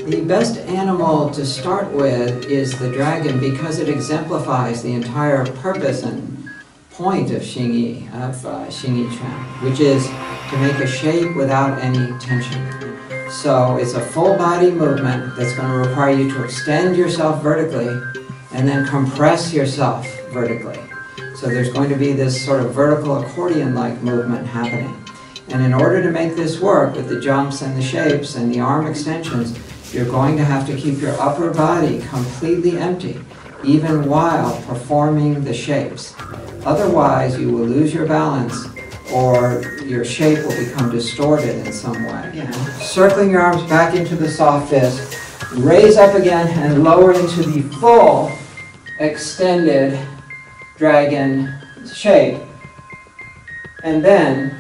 The best animal to start with is the dragon because it exemplifies the entire purpose and point of Xing Yi, of Xing Yi Quan, which is to make a shape without any tension. So it's a full body movement that's going to require you to extend yourself vertically and then compress yourself vertically. So there's going to be this sort of vertical accordion-like movement happening. And in order to make this work with the jumps and the shapes and the arm extensions, you're going to have to keep your upper body completely empty, even while performing the shapes. Otherwise, you will lose your balance or your shape will become distorted in some way. Yeah. Circling your arms back into the soft fist, raise up again and lower into the full extended dragon shape. And then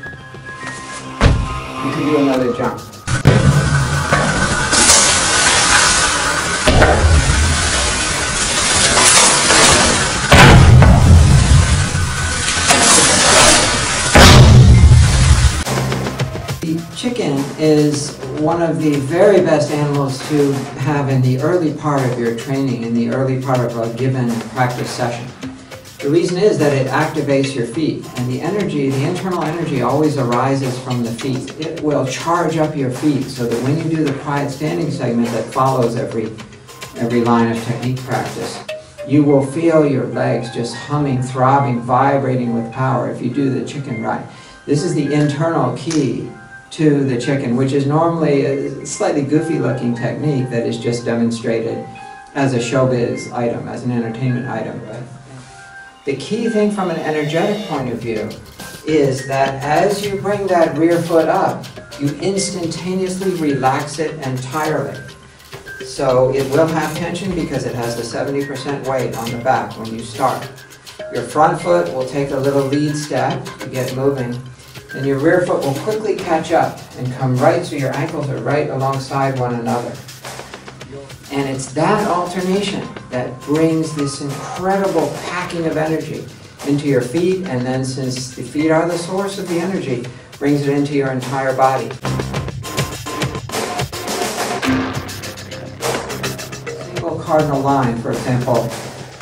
you can do another jump. The chicken is one of the very best animals to have in the early part of your training, in the early part of a given practice session. The reason is that it activates your feet, and the energy, the internal energy always arises from the feet. It will charge up your feet so that when you do the quiet standing segment that follows every line of technique practice, you will feel your legs just humming, throbbing, vibrating with power if you do the chicken right. This is the internal key to the chicken, which is normally a slightly goofy looking technique that is just demonstrated as a showbiz item, as an entertainment item. But the key thing from an energetic point of view is that as you bring that rear foot up, you instantaneously relax it entirely. So it will have tension because it has the 70% weight on the back when you start. Your front foot will take a little lead step to get moving, and your rear foot will quickly catch up and come right so your ankles are right alongside one another. And it's that alternation that brings this incredible packing of energy into your feet, and then since the feet are the source of the energy, brings it into your entire body. Single cardinal line, for example,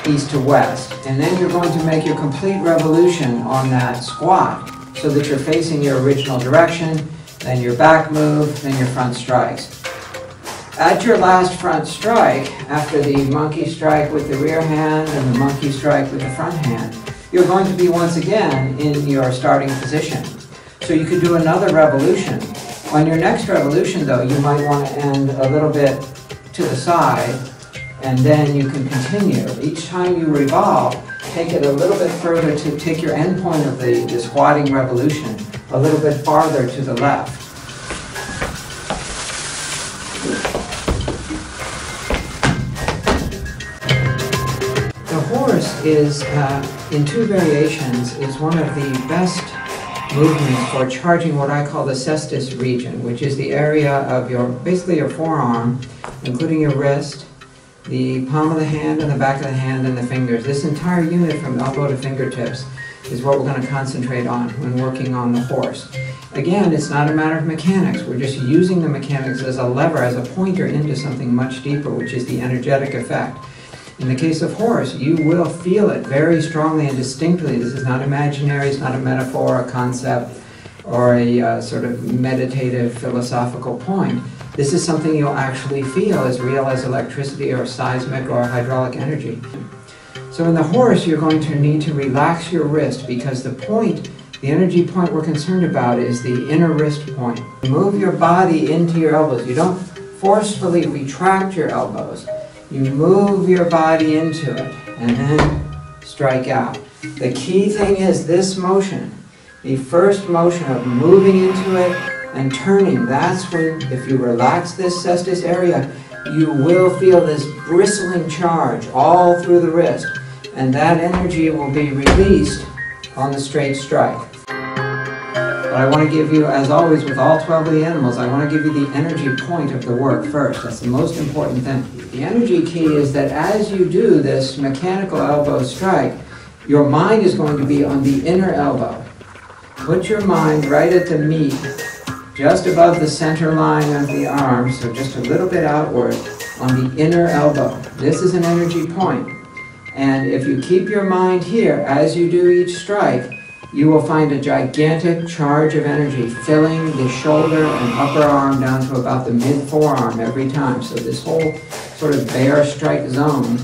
east to west, and then you're going to make your complete revolution on that squat so that you're facing your original direction, then your back move, then your front strikes. At your last front strike, after the monkey strike with the rear hand and the monkey strike with the front hand, you're going to be once again in your starting position. So you could do another revolution. On your next revolution, though, you might want to end a little bit to the side, and then you can continue. Each time you revolve, take it a little bit further to take your end point of the squatting revolution a little bit farther to the left. The horse is, in two variations, is one of the best movements for charging what I call the cestus region, which is the area of basically your forearm, including your wrist, the palm of the hand and the back of the hand and the fingers. This entire unit from elbow to fingertips is what we're going to concentrate on when working on the horse. Again, it's not a matter of mechanics. We're just using the mechanics as a lever, as a pointer into something much deeper, which is the energetic effect. In the case of horse, you will feel it very strongly and distinctly. This is not imaginary, it's not a metaphor, a concept, or a sort of meditative philosophical point. This is something you'll actually feel as real as electricity or seismic or hydraulic energy. So in the horse, you're going to need to relax your wrist because the point The energy point we're concerned about is the inner wrist point. Move your body into your elbows. You don't forcefully retract your elbows. You move your body into it and then strike out. The key thing is this motion. The first motion of moving into it and turning. That's when, if you relax this cestus area, you will feel this bristling charge all through the wrist. And that energy will be released on the straight strike. But I want to give you, as always with all 12 of the animals, I want to give you the energy point of the work first. That's the most important thing. The energy key is that as you do this mechanical elbow strike, your mind is going to be on the inner elbow. Put your mind right at the meat, just above the center line of the arm, so just a little bit outward, on the inner elbow. This is an energy point. And if you keep your mind here as you do each strike, you will find a gigantic charge of energy filling the shoulder and upper arm down to about the mid-forearm every time. So this whole sort of bear strike zone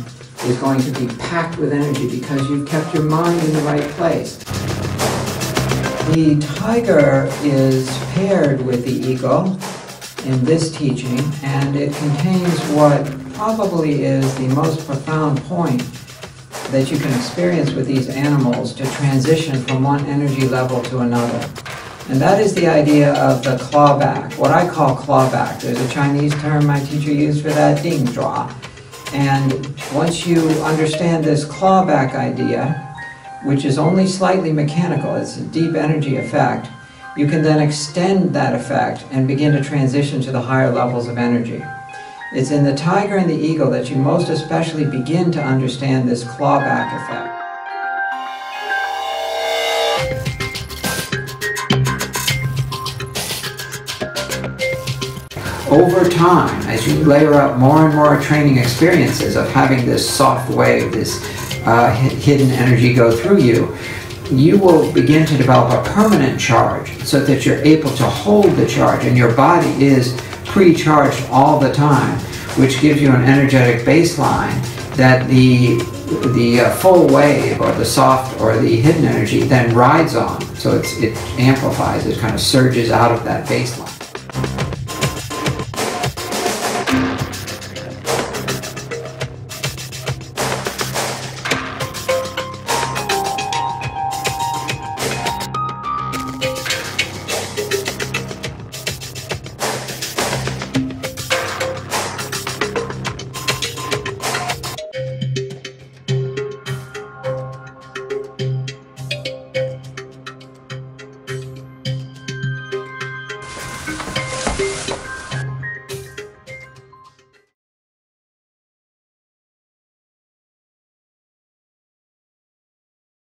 is going to be packed with energy because you've kept your mind in the right place. The tiger is paired with the eagle in this teaching, and it contains what probably is the most profound point that you can experience with these animals to transition from one energy level to another. And that is the idea of the clawback, what I call clawback. There's a Chinese term my teacher used for that, ding zhua. And once you understand this clawback idea, which is only slightly mechanical, it's a deep energy effect, you can then extend that effect and begin to transition to the higher levels of energy. It's in the tiger and the eagle that you most especially begin to understand this clawback effect. Over time, as you layer up more and more training experiences of having this soft wave, this hidden energy go through you, you will begin to develop a permanent charge so that you're able to hold the charge and your body is pre-charged all the time, which gives you an energetic baseline that the full wave or the soft or the hidden energy then rides on. So it amplifies, it kind of surges out of that baseline.